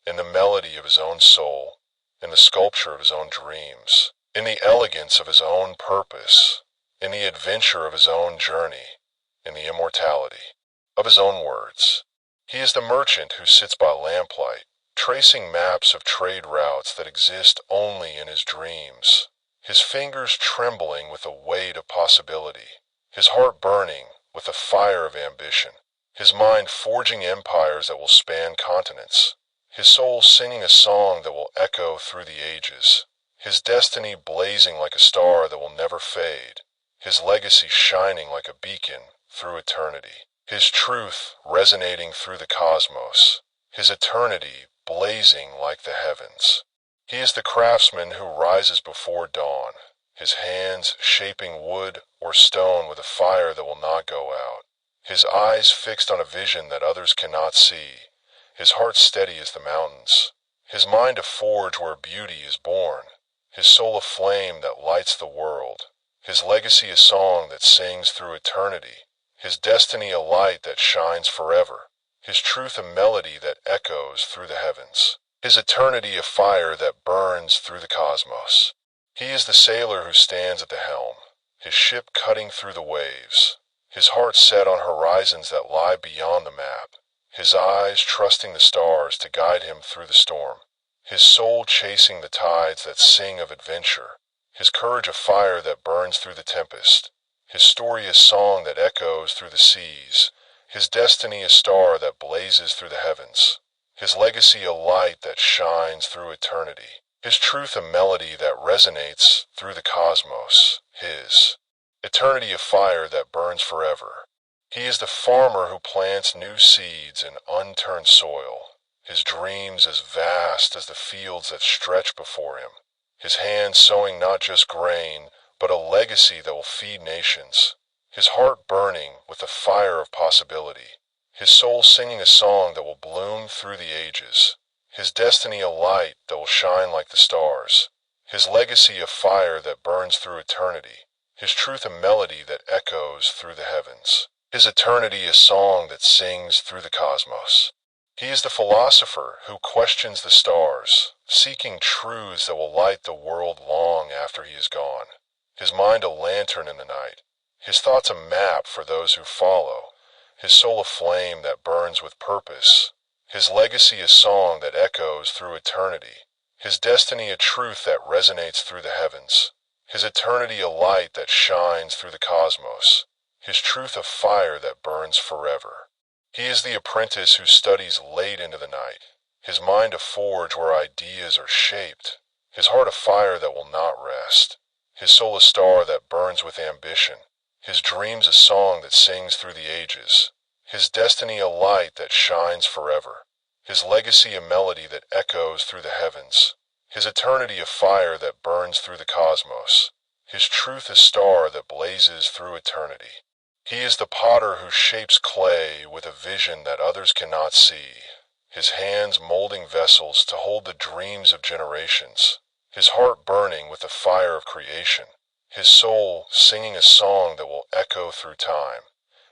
in the melody of his own soul, in the sculpture of his own dreams, in the elegance of his own purpose, in the adventure of his own journey, in the immortality of his own words. He is the merchant who sits by lamplight, tracing maps of trade routes that exist only in his dreams, his fingers trembling with the weight of possibility, his heart burning with the fire of ambition, his mind forging empires that will span continents, his soul singing a song that will echo through the ages, his destiny blazing like a star that will never fade, his legacy shining like a beacon through eternity, his truth resonating through the cosmos, his eternity blazing like the heavens. He is the craftsman who rises before dawn, his hands shaping wood or stone with a fire that will not go out, his eyes fixed on a vision that others cannot see, his heart steady as the mountains, his mind a forge where beauty is born, his soul a flame that lights the world, his legacy a song that sings through eternity, his destiny a light that shines forever, his truth a melody that echoes through the heavens, his eternity a fire that burns through the cosmos. He is the sailor who stands at the helm, his ship cutting through the waves, his heart set on horizons that lie beyond the map, his eyes trusting the stars to guide him through the storm, his soul chasing the tides that sing of adventure, his courage a fire that burns through the tempest, his story a song that echoes through the seas, his destiny a star that blazes through the heavens, his legacy a light that shines through eternity, his truth a melody that resonates through the cosmos, his eternity a fire that burns forever. He is the farmer who plants new seeds in unturned soil, his dreams as vast as the fields that stretch before him, his hands sowing not just grain, but a legacy that will feed nations, his heart burning with the fire of possibility, his soul singing a song that will bloom through the ages, his destiny a light that will shine like the stars, his legacy a fire that burns through eternity, His truth a melody that echoes through the heavens. His eternity a song that sings through the cosmos. He is the philosopher who questions the stars, seeking truths that will light the world long after he is gone. His mind a lantern in the night, his thoughts a map for those who follow, his soul a flame that burns with purpose, his legacy a song that echoes through eternity, his destiny a truth that resonates through the heavens, his eternity a light that shines through the cosmos, his truth a fire that burns forever. He is the apprentice who studies late into the night, his mind a forge where ideas are shaped, his heart a fire that will not rest, his soul a star that burns with ambition, his dreams a song that sings through the ages, his destiny a light that shines forever, his legacy a melody that echoes through the heavens, his eternity a fire that burns through the cosmos, his truth a star that blazes through eternity. He is the potter who shapes clay with a vision that others cannot see, his hands molding vessels to hold the dreams of generations, his heart burning with the fire of creation, his soul singing a song that will echo through time,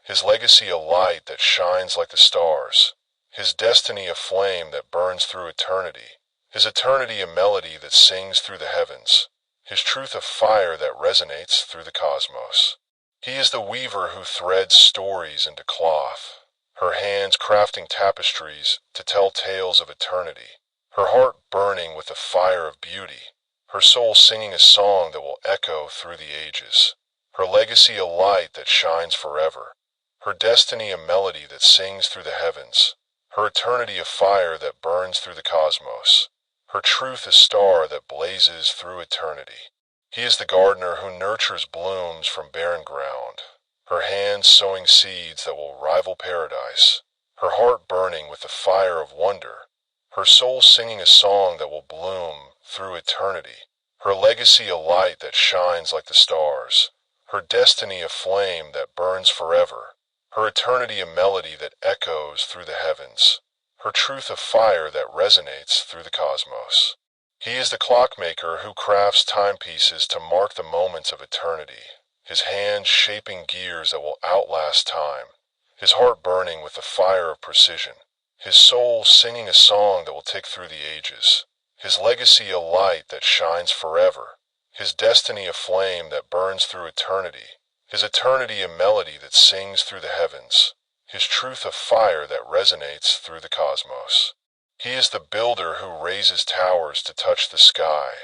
his legacy a light that shines like the stars, his destiny a flame that burns through eternity, his eternity a melody that sings through the heavens, his truth a fire that resonates through the cosmos. He is the weaver who threads stories into cloth, her hands crafting tapestries to tell tales of eternity, her heart burning with the fire of beauty, her soul singing a song that will echo through the ages, her legacy a light that shines forever, her destiny a melody that sings through the heavens, her eternity a fire that burns through the cosmos, her truth a star that blazes through eternity. He is the gardener who nurtures blooms from barren ground, her hands sowing seeds that will rival paradise, her heart burning with the fire of wonder, her soul singing a song that will bloom through eternity, her legacy a light that shines like the stars, her destiny a flame that burns forever, her eternity a melody that echoes through the heavens, her truth a fire that resonates through the cosmos. He is the clockmaker who crafts timepieces to mark the moments of eternity, his hands shaping gears that will outlast time, his heart burning with the fire of precision, his soul singing a song that will tick through the ages, his legacy a light that shines forever, his destiny a flame that burns through eternity, his eternity a melody that sings through the heavens, his truth a fire that resonates through the cosmos. He is the builder who raises towers to touch the sky,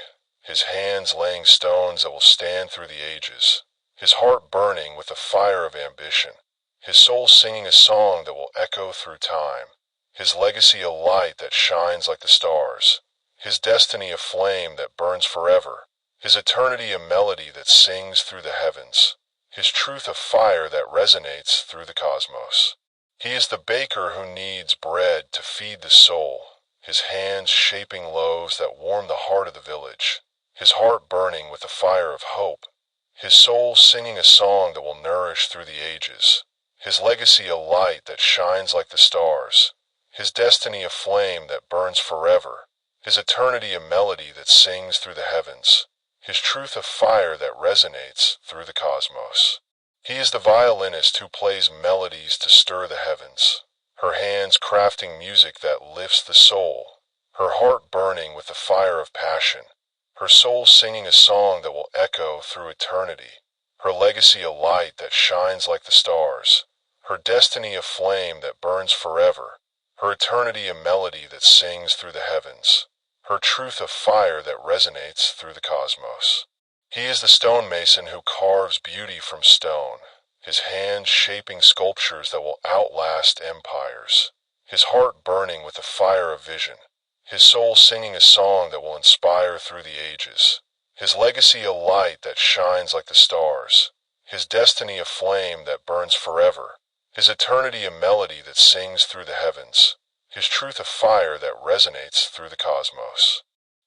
his hands laying stones that will stand through the ages, his heart burning with the fire of ambition, his soul singing a song that will echo through time, his legacy a light that shines like the stars, his destiny a flame that burns forever, his eternity a melody that sings through the heavens, his truth a fire that resonates through the cosmos. He is the baker who kneads bread to feed the soul, his hands shaping loaves that warm the heart of the village, his heart burning with the fire of hope, his soul singing a song that will nourish through the ages, his legacy a light that shines like the stars, his destiny a flame that burns forever, his eternity a melody that sings through the heavens, his truth a fire that resonates through the cosmos. He is the violinist who plays melodies to stir the heavens, her hands crafting music that lifts the soul, her heart burning with the fire of passion, her soul singing a song that will echo through eternity, her legacy a light that shines like the stars, her destiny a flame that burns forever, her eternity a melody that sings through the heavens, her truth a fire that resonates through the cosmos. He is the stonemason who carves beauty from stone, his hands shaping sculptures that will outlast empires, his heart burning with the fire of vision, his soul singing a song that will inspire through the ages, his legacy a light that shines like the stars, his destiny a flame that burns forever, his eternity a melody that sings through the heavens, his truth a fire that resonates through the cosmos.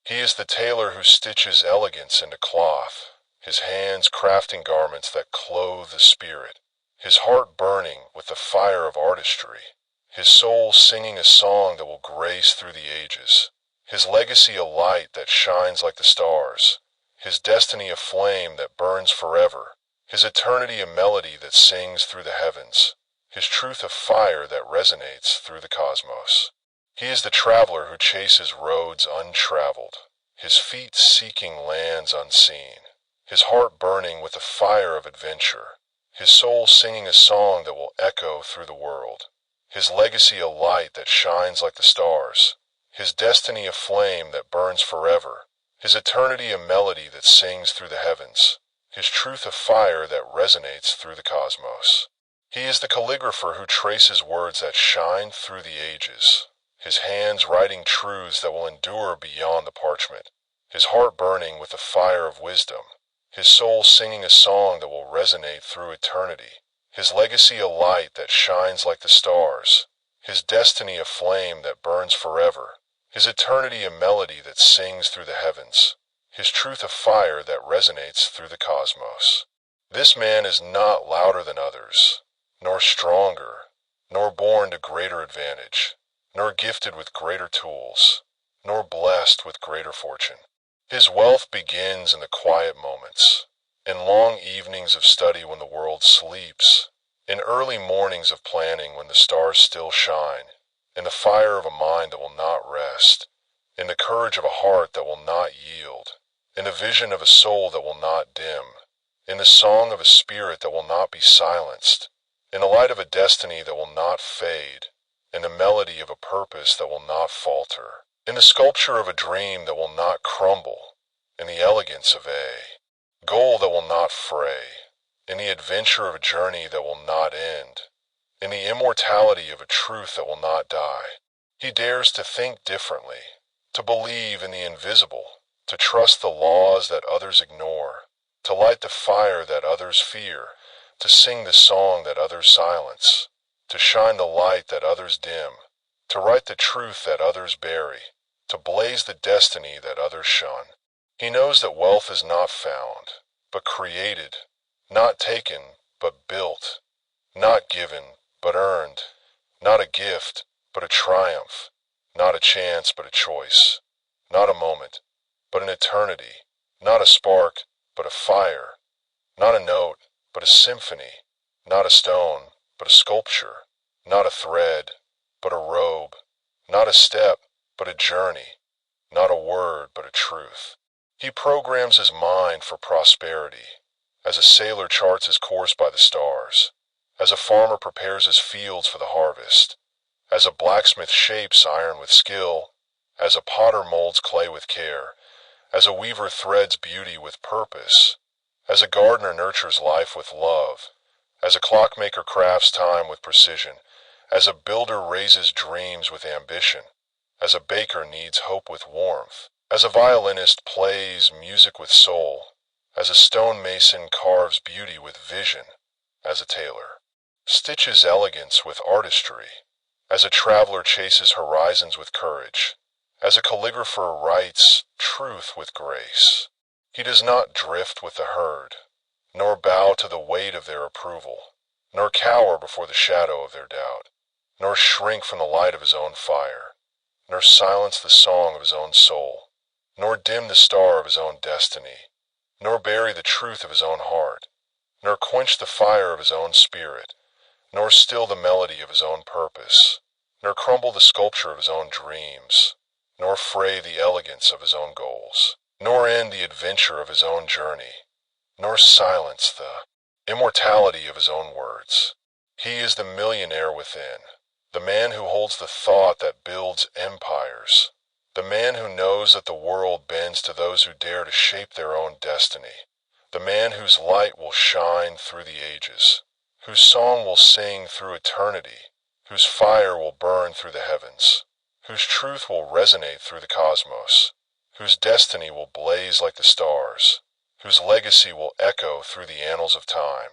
He is the tailor who stitches elegance into cloth, his hands crafting garments that clothe the spirit, his heart burning with the fire of artistry, his soul singing a song that will grace through the ages, his legacy a light that shines like the stars, his destiny a flame that burns forever, his eternity a melody that sings through the heavens, his truth a fire that resonates through the cosmos. He is the traveler who chases roads untraveled, his feet seeking lands unseen, his heart burning with the fire of adventure, his soul singing a song that will echo through the world, his legacy a light that shines like the stars, his destiny a flame that burns forever, his eternity a melody that sings through the heavens, his truth a fire that resonates through the cosmos. He is the calligrapher who traces words that shine through the ages, his hands writing truths that will endure beyond the parchment, his heart burning with the fire of wisdom, his soul singing a song that will resonate through eternity, his legacy a light that shines like the stars, his destiny a flame that burns forever, his eternity a melody that sings through the heavens, his truth a fire that resonates through the cosmos. This man is not louder than others, nor stronger, nor born to greater advantage, nor gifted with greater tools, nor blessed with greater fortune. His wealth begins in the quiet moments, in long evenings of study when the world sleeps, in early mornings of planning when the stars still shine, in the fire of a mind that will not rest, in the courage of a heart that will not yield, in the vision of a soul that will not dim, in the song of a spirit that will not be silenced, in the light of a destiny that will not fade, in the melody of a purpose that will not falter, in the sculpture of a dream that will not crumble, in the elegance of a goal that will not fray, in the adventure of a journey that will not end, in the immortality of a truth that will not die. He dares to think differently, to believe in the invisible, to trust the laws that others ignore, to light the fire that others fear, to sing the song that others silence, to shine the light that others dim, to write the truth that others bury, to blaze the destiny that others shun. He knows that wealth is not found, but created, not taken, but built, not given, but earned, not a gift, but a triumph, not a chance, but a choice, not a moment, but an eternity, not a spark, but a fire, not a note, but a symphony, not a stone, but a sculpture, not a thread, but a robe, not a step, but a journey, not a word, but a truth. He programs his mind for prosperity, as a sailor charts his course by the stars, as a farmer prepares his fields for the harvest, as a blacksmith shapes iron with skill, as a potter molds clay with care, as a weaver threads beauty with purpose, as a gardener nurtures life with love, as a clockmaker crafts time with precision, as a builder raises dreams with ambition, as a baker kneads hope with warmth, as a violinist plays music with soul, as a stonemason carves beauty with vision, as a tailor stitches elegance with artistry, as a traveler chases horizons with courage, as a calligrapher writes truth with grace. He does not drift with the herd, nor bow to the weight of their approval, nor cower before the shadow of their doubt, nor shrink from the light of his own fire, nor silence the song of his own soul, nor dim the star of his own destiny, nor bury the truth of his own heart, nor quench the fire of his own spirit, nor still the melody of his own purpose, nor crumble the sculpture of his own dreams, nor fray the elegance of his own goals, nor end the adventure of his own journey, nor silence the immortality of his own words. He is the millionaire within, the man who holds the thought that builds empires, the man who knows that the world bends to those who dare to shape their own destiny, the man whose light will shine through the ages, whose song will sing through eternity, whose fire will burn through the heavens, whose truth will resonate through the cosmos, whose destiny will blaze like the stars, whose legacy will echo through the annals of time,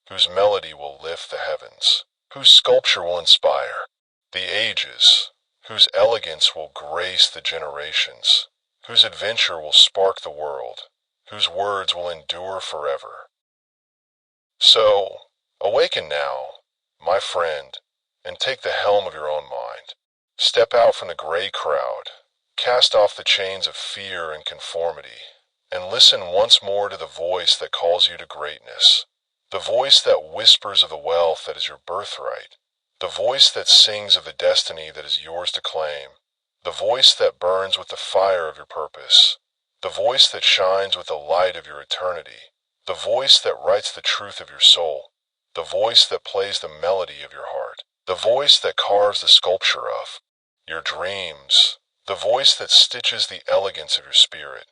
whose melody will lift the heavens, whose sculpture will inspire the ages, whose elegance will grace the generations, whose adventure will spark the world, whose words will endure forever. So, awaken now, my friend, and take the helm of your own mind. Step out from the gray crowd, cast off the chains of fear and conformity, and listen once more to the voice that calls you to greatness. The voice that whispers of the wealth that is your birthright. The voice that sings of the destiny that is yours to claim. The voice that burns with the fire of your purpose. The voice that shines with the light of your eternity. The voice that writes the truth of your soul. The voice that plays the melody of your heart. The voice that carves the sculpture of your dreams. The voice that stitches the elegance of your spirit.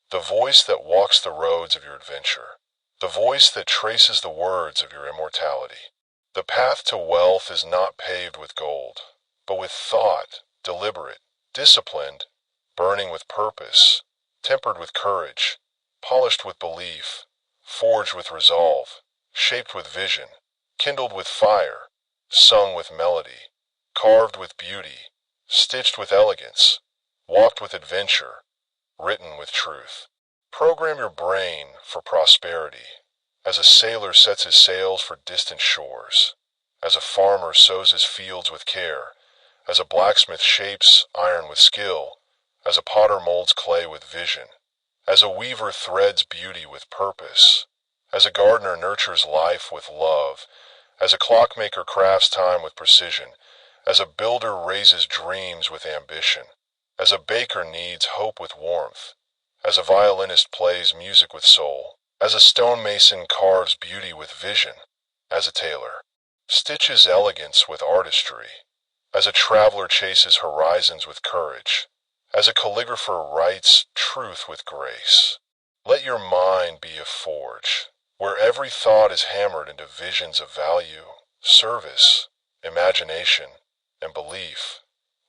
The voice that walks the roads of your adventure. The voice that traces the words of your immortality. The path to wealth is not paved with gold, but with thought, deliberate, disciplined, burning with purpose, tempered with courage, polished with belief, forged with resolve, shaped with vision, kindled with fire, sung with melody, carved with beauty, stitched with elegance, walked with adventure, written with truth. Program your brain for prosperity, as a sailor sets his sails for distant shores, as a farmer sows his fields with care, as a blacksmith shapes iron with skill, as a potter molds clay with vision, as a weaver threads beauty with purpose, as a gardener nurtures life with love, as a clockmaker crafts time with precision, as a builder raises dreams with ambition, as a baker kneads hope with warmth, as a violinist plays music with soul, as a stonemason carves beauty with vision, as a tailor stitches elegance with artistry, as a traveler chases horizons with courage, as a calligrapher writes truth with grace. Let your mind be a forge, where every thought is hammered into visions of value, service, imagination, and belief,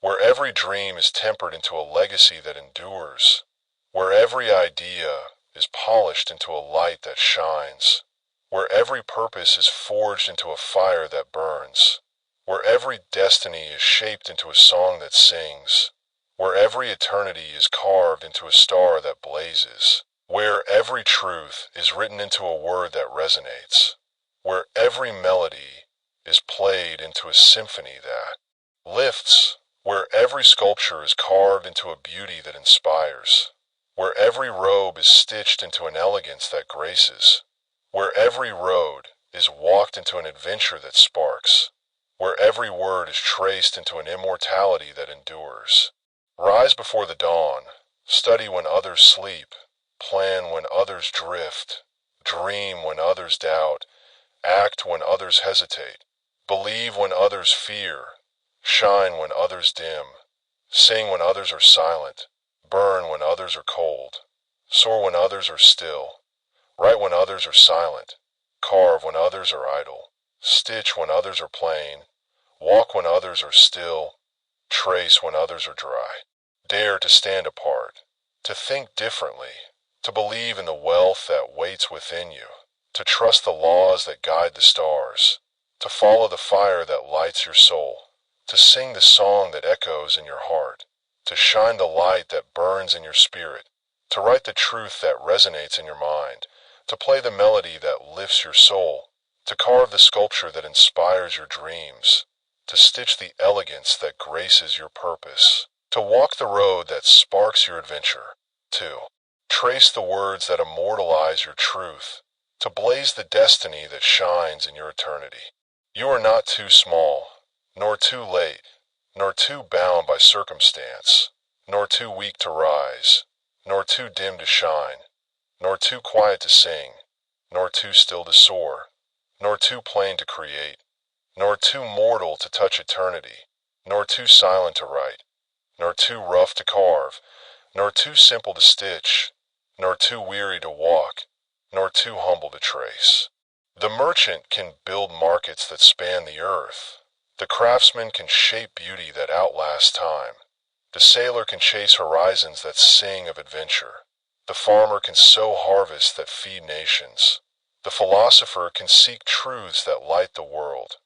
where every dream is tempered into a legacy that endures, where every idea is polished into a light that shines, where every purpose is forged into a fire that burns, where every destiny is shaped into a song that sings, where every eternity is carved into a star that blazes, where every truth is written into a word that resonates, where every melody is played into a symphony that lifts, where every sculpture is carved into a beauty that inspires, where every robe is stitched into an elegance that graces, where every road is walked into an adventure that sparks, where every word is traced into an immortality that endures. Rise before the dawn, study when others sleep, plan when others drift, dream when others doubt, act when others hesitate, believe when others fear, shine when others dim, sing when others are silent, burn when others are cold, soar when others are still, write when others are silent, carve when others are idle, stitch when others are plain, walk when others are still, trace when others are dry. Dare to stand apart, to think differently, to believe in the wealth that waits within you, to trust the laws that guide the stars, to follow the fire that lights your soul, to sing the song that echoes in your heart, to shine the light that burns in your spirit, to write the truth that resonates in your mind, to play the melody that lifts your soul, to carve the sculpture that inspires your dreams, to stitch the elegance that graces your purpose, to walk the road that sparks your adventure, to trace the words that immortalize your truth, to blaze the destiny that shines in your eternity. You are not too small, nor too late, nor too bound by circumstance, nor too weak to rise, nor too dim to shine, nor too quiet to sing, nor too still to soar, nor too plain to create, nor too mortal to touch eternity, nor too silent to write, nor too rough to carve, nor too simple to stitch, nor too weary to walk, nor too humble to trace. The merchant can build markets that span the earth. The craftsman can shape beauty that outlasts time. The sailor can chase horizons that sing of adventure. The farmer can sow harvests that feed nations. The philosopher can seek truths that light the world.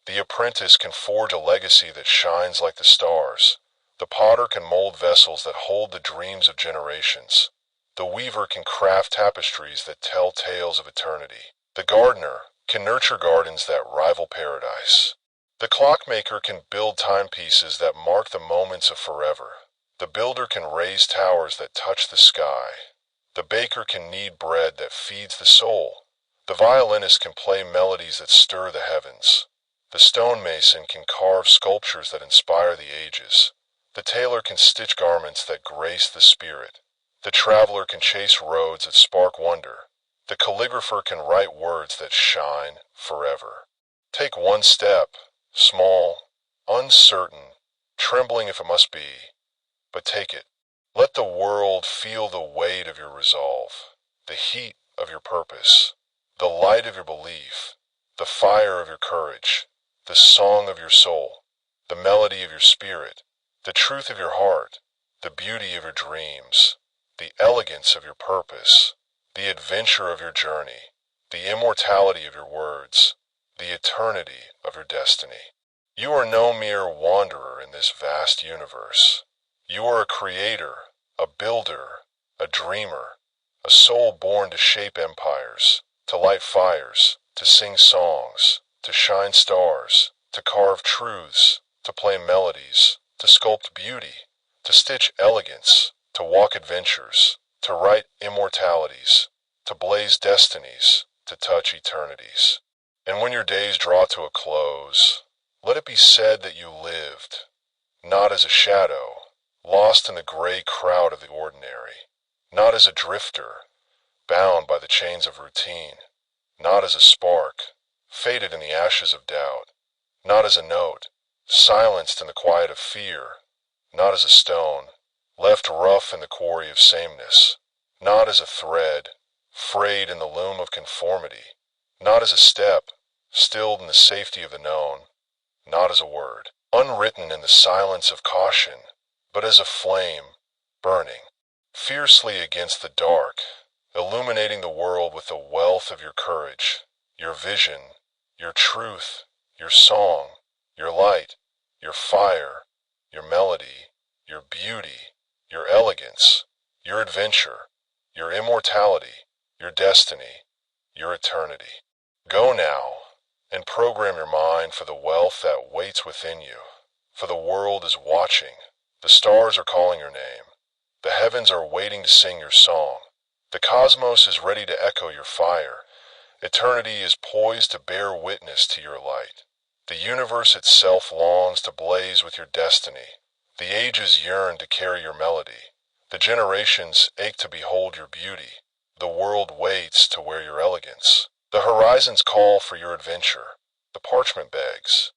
The apprentice can forge a legacy that shines like the stars. The potter can mold vessels that hold the dreams of generations. The weaver can craft tapestries that tell tales of eternity. The gardener can nurture gardens that rival paradise. The clockmaker can build timepieces that mark the moments of forever. The builder can raise towers that touch the sky. The baker can knead bread that feeds the soul. The The violinist can play melodies that stir the heavens. The stonemason can carve sculptures that inspire the ages. The tailor can stitch garments that grace the spirit. The traveler can chase roads that spark wonder. The calligrapher can write words that shine forever. Take one step, small, uncertain, trembling if it must be, but take it. Let the world feel the weight of your resolve, the heat of your purpose, the light of your belief, the fire of your courage, the song of your soul, the melody of your spirit, the truth of your heart, the beauty of your dreams, the elegance of your purpose, the adventure of your journey, the immortality of your words, the eternity of your destiny. You are no mere wanderer in this vast universe. You are a creator, a builder, a dreamer, a soul born to shape empires, to light fires, to sing songs, to shine stars, to carve truths, to play melodies, to sculpt beauty, to stitch elegance, to walk adventures, to write immortalities, to blaze destinies, to touch eternities. And when your days draw to a close, let it be said that you lived, not as a shadow, lost in the gray crowd of the ordinary, not as a drifter, bound by the chains of routine, not as a spark, faded in the ashes of doubt, not as a note, silenced in the quiet of fear, not as a stone, left rough in the quarry of sameness, not as a thread, frayed in the loom of conformity, not as a step, stilled in the safety of the known, not as a word, unwritten in the silence of caution, but as a flame, burning fiercely against the dark, illuminating the world with the wealth of your courage, your vision, your truth, your song, your light, your fire, your melody, your beauty, your elegance, your adventure, your immortality, your destiny, your eternity. Go now and program your mind for the wealth that waits within you, for the world is watching. The stars are calling your name. The heavens are waiting to sing your song. The cosmos is ready to echo your fire. Eternity is poised to bear witness to your light. The universe itself longs to blaze with your destiny. The ages yearn to carry your melody. The generations ache to behold your beauty. The world waits to wear your elegance. The horizons call for your adventure. The parchment begs.